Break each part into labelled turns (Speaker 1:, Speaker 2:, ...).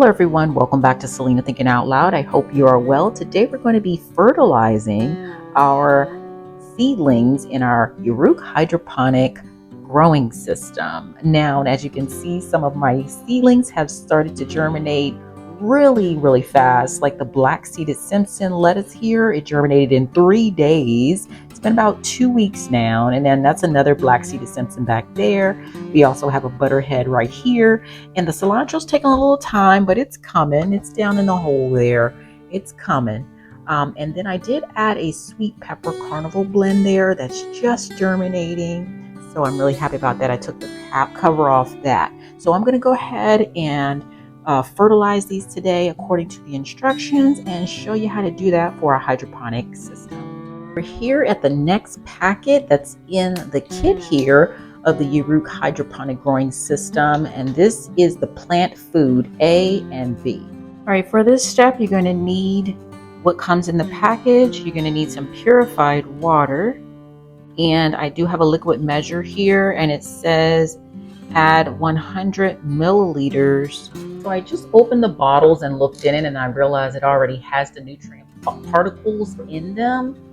Speaker 1: Hello everyone, welcome back to Selena Thinking Out Loud. I hope you are well. Today we're going to be fertilizing our seedlings in our hydroponic growing system. Now, as you can see, some of my seedlings have started to germinate really fast, like the black-seeded Simpson lettuce here. It germinated in 3 days. It's been about 2 weeks now, and then that's another black-seeded Simpson back there. We also have a butterhead right here, and the cilantro's taking a little time, but it's coming. It's down in the hole there. It's coming. And then I did add a sweet pepper carnival blend there that's just germinating, so I'm really happy about that. I took the cover off that. So I'm going to go ahead and fertilize these today according to the instructions and show you how to do that for our hydroponic system. We're here at the next packet that's in the kit here of the hydroponic growing system, and this is the plant food A and B. All right, for this step you're going to need what comes in the package. You're going to need some purified water, and I do have a liquid measure here, and it says add 100 milliliters. So I just opened the bottles and looked in it, and I realized it already has the nutrient particles in them.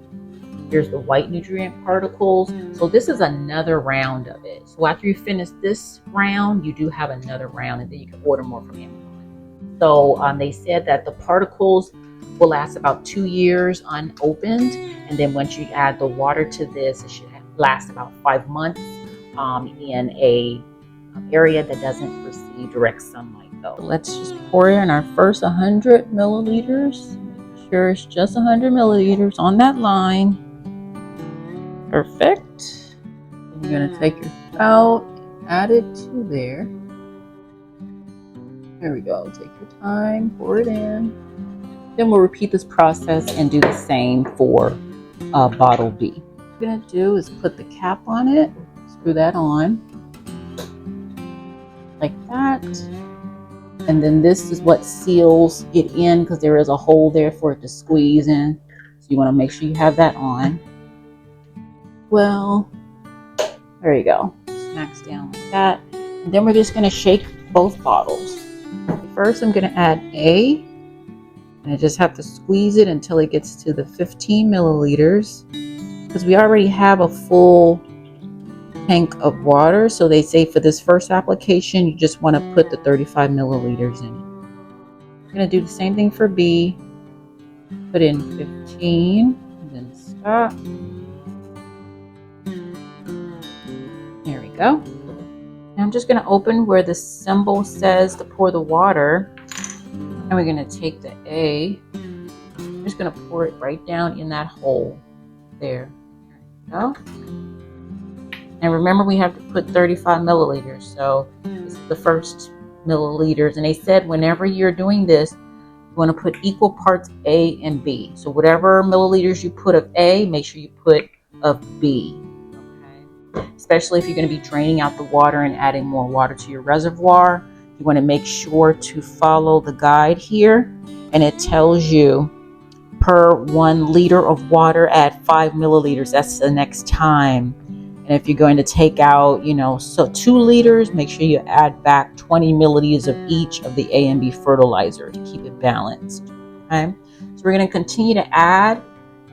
Speaker 1: Here's the white nutrient particles. So this is another round of it. So after you finish this round, you do have another round, and then you can order more from Amazon. So they said that the particles will last about 2 years unopened, and then once you add the water to this, it should last about 5 months in a area that doesn't receive direct sunlight though. Let's just pour in our first 100 milliliters. Make sure it's just 100 milliliters on that line. Perfect. And you're going to take your spout and add it to there. There we go. Take your time, pour it in. Then we'll repeat this process and do the same for bottle B. What we're going to do is put the cap on it, screw that on like that. And then this is what seals it in, because there is a hole there for it to squeeze in. So you want to make sure you have that on. Well, there you go. Smacks down like that. And then we're just going to shake both bottles. First, I'm going to add A, and I just have to squeeze it until it gets to the 15 milliliters, because we already have a full tank of water. So they say for this first application, you just want to put the 35 milliliters in it. I'm going to do the same thing for B. Put in 15, and then stop. There we go. Now I'm just going to open where the symbol says to pour the water, and we're going to take the A. I'm just going to pour it right down in that hole there. There we go. And remember, we have to put 35 milliliters. So this is the first milliliters. And they said whenever you're doing this, you want to put equal parts A and B. So whatever milliliters you put of A, make sure you put of B. Okay? Especially if you're going to be draining out the water and adding more water to your reservoir. You want to make sure to follow the guide here. And it tells you per 1 liter of water, add 5 milliliters. That's the next time. And if you're going to take out, so 2 liters, make sure you add back 20 milliliters of each of the A and B fertilizer to keep it balanced. Okay, so we're going to continue to add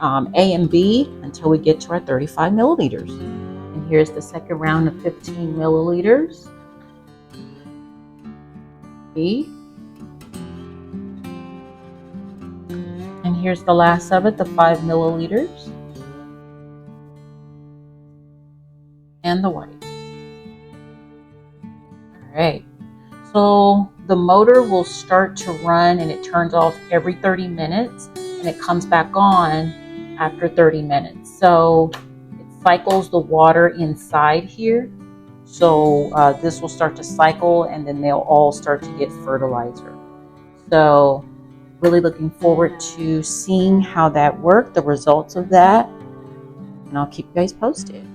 Speaker 1: A and B until we get to our 35 milliliters. And here's the second round of 15 milliliters. B. And here's the last of it, the 5 milliliters. And the white. All right, so the motor will start to run, and it turns off every 30 minutes, and it comes back on after 30 minutes. So it cycles the water inside here. So this will start to cycle, and then they'll all start to get fertilizer. So really looking forward to seeing how that worked, the results of that, and I'll keep you guys posted.